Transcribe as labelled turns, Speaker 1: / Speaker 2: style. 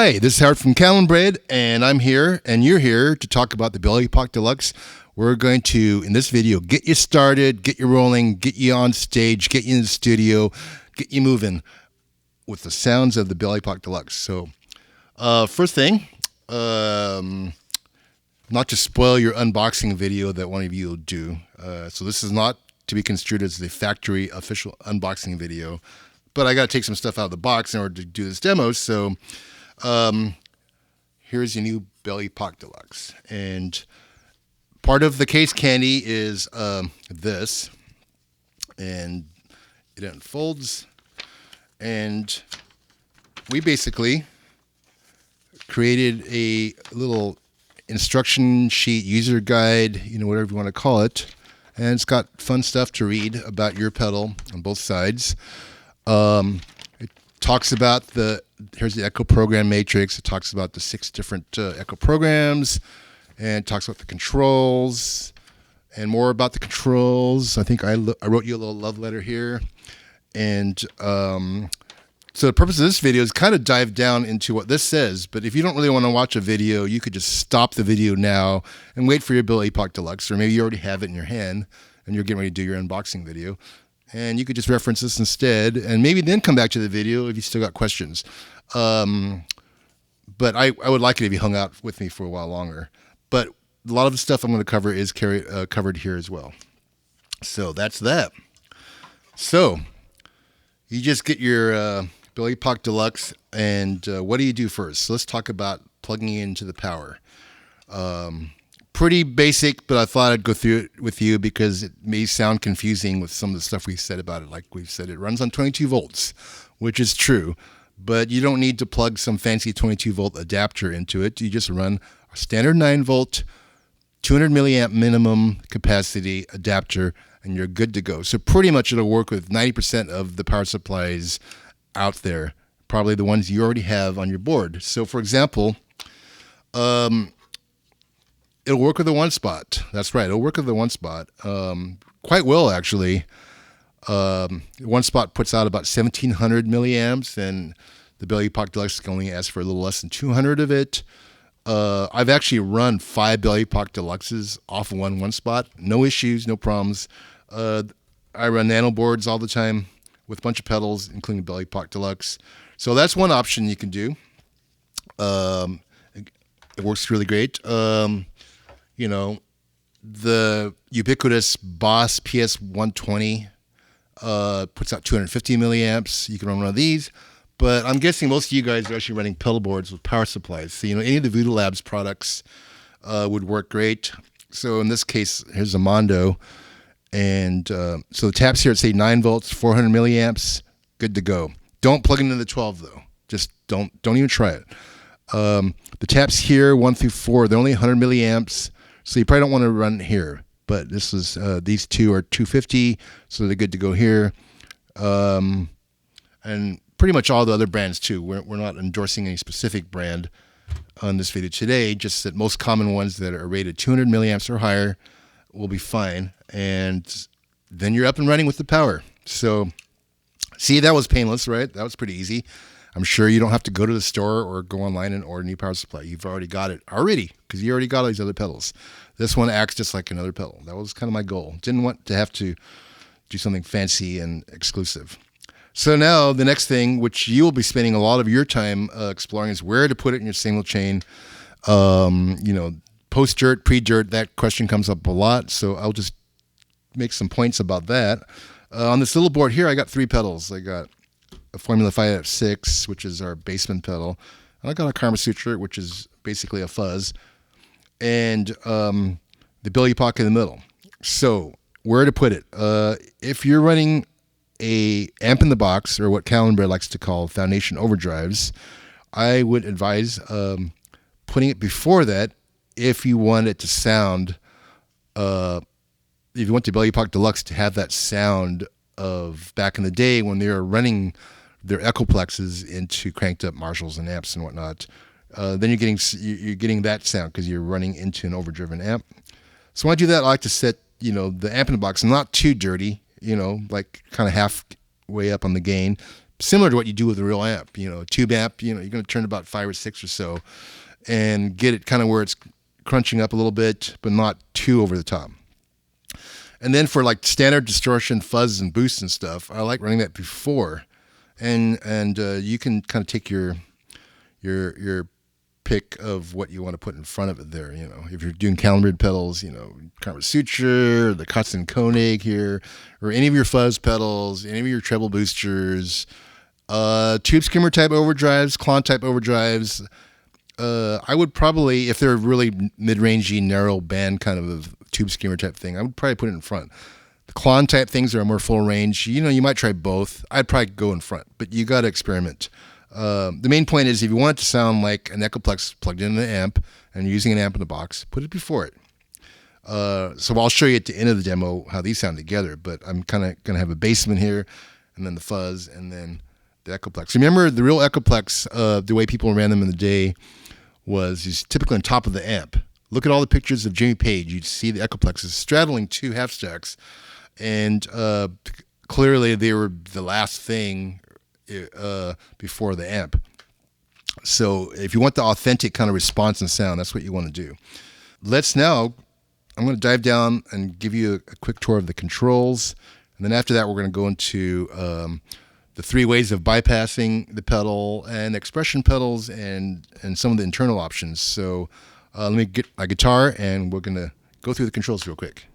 Speaker 1: Hi, this is Howard from Catalinbread, and I'm here, and you're here to talk about the Belle Epoch Deluxe. We're going to, in this video, get you started, get you rolling, get you on stage, get you in the studio, get you moving with the sounds of the Belle Epoch Deluxe. So, first thing, not to spoil your unboxing video that one of you will do. So this is not to be construed as the factory official unboxing video, but I got to take some stuff out of the box in order to do this demo. So here's your new Belle Epoch Deluxe. And part of the case candy is this. And it unfolds. And we basically created a little instruction sheet, user guide, whatever you want to call it. And it's got fun stuff to read about your pedal on both sides. It talks about here's the Echo Program Matrix. It talks about the 6 different Echo programs, and it talks about the controls and more about the controls. I think I wrote you a little love letter here. And so the purpose of this video is kind of dive down into what this says. But if you don't really want to watch a video, you could just stop the video now and wait for your Belle Epoch Deluxe, or maybe you already have it in your hand and you're getting ready to do your unboxing video. And you could just reference this instead, and maybe then come back to the video if you still got questions. But I would like it if you hung out with me for a while longer. But a lot of the stuff I'm going to cover is covered here as well. So that's that. So you just get your Belle Epoch Deluxe, and what do you do first? So let's talk about plugging into the power. Pretty basic, but I thought I'd go through it with you because it may sound confusing with some of the stuff we said about it. Like we've said, it runs on 22 volts, which is true, but you don't need to plug some fancy 22 volt adapter into it. You just run a standard 9 volt, 200 milliamp minimum capacity adapter, and you're good to go. So pretty much it'll work with 90% of the power supplies out there, probably the ones you already have on your board. So for example, it'll work with the one spot. That's right. It'll work with the one spot quite well, actually. One spot puts out about 1,700 milliamps, and the Belle Epoch Deluxe can only ask for a little less than 200 of it. I've actually run 5 Belle Epoch Deluxes off of one spot. No issues, no problems. I run nano boards all the time with a bunch of pedals, including Belle Epoch Deluxe. So that's one option you can do. It works really great. The ubiquitous Boss PS120 puts out 250 milliamps. You can run one of these, but I'm guessing most of you guys are actually running pedal boards with power supplies. So, any of the Voodoo Labs products would work great. So in this case, here's a Mondo. And so the taps here at say 9 volts, 400 milliamps, good to go. Don't plug into the 12 though. Just don't even try it. The taps here, 1 through 4, they're only 100 milliamps. So you probably don't want to run here, but this is these two are 250, so they're good to go here. And pretty much all the other brands too. We're not endorsing any specific brand on this video today, just that most common ones that are rated 200 milliamps or higher will be fine. And then you're up and running with the power. So see, that was painless, right? That was pretty easy. I'm sure you don't have to go to the store or go online and order a new power supply. You've already got it because you already got all these other pedals. This one acts just like another pedal. That was kind of my goal. Didn't want to have to do something fancy and exclusive. So now the next thing, which you will be spending a lot of your time exploring, is where to put it in your single chain. Post-dirt, pre-dirt, that question comes up a lot. So I'll just make some points about that. On this little board here, I got 3 pedals. I got a Formula 5F6, which is our basement pedal. And I got a Karma Sutra, which is basically a fuzz. And the Belle Epoch in the middle. So where to put it? If you're running a amp in the box, or what Catalinbread likes to call foundation overdrives, I would advise putting it before that if you want it to sound, if you want the Belle Epoch Deluxe to have that sound of back in the day when they were running their Echoplexes into cranked up Marshalls and amps and whatnot. Then you're getting that sound because you're running into an overdriven amp. So when I do that, I like to set the amp in the box not too dirty, like kind of halfway up on the gain, similar to what you do with a real amp. A tube amp, you're going to turn about 5 or 6 or so and get it kind of where it's crunching up a little bit, but not too over the top. And then for like standard distortion, fuzz, and boost and stuff, I like running that before. And you can kind of take your pick of what you want to put in front of it there. If you're doing Catalinbread pedals, Carver Suture, the Custom Koenig here, or any of your fuzz pedals, any of your treble boosters, tube skimmer type overdrives, Klon type overdrives. I would probably, if they're really mid-rangey, narrow band kind of a tube skimmer type thing, I would probably put it in front. The Klon type things are more full range. You might try both. I'd probably go in front, but you got to experiment. The main point is if you want it to sound like an Echoplex plugged into an amp and you're using an amp in the box, put it before it. So I'll show you at the end of the demo how these sound together, but I'm kind of going to have a basement here and then the fuzz and then the Echoplex. Remember the real Echoplex, the way people ran them in the day was typically on top of the amp. Look at all the pictures of Jimmy Page. You'd see the Echoplexes straddling 2 half stacks, and clearly they were the last thing before the amp. So if you want the authentic kind of response and sound, that's what you want to do. I'm going to dive down and give you a quick tour of the controls, and then after that we're going to go into the 3 ways of bypassing the pedal and expression pedals and some of the internal options. So let me get my guitar and we're going to go through the controls real quick.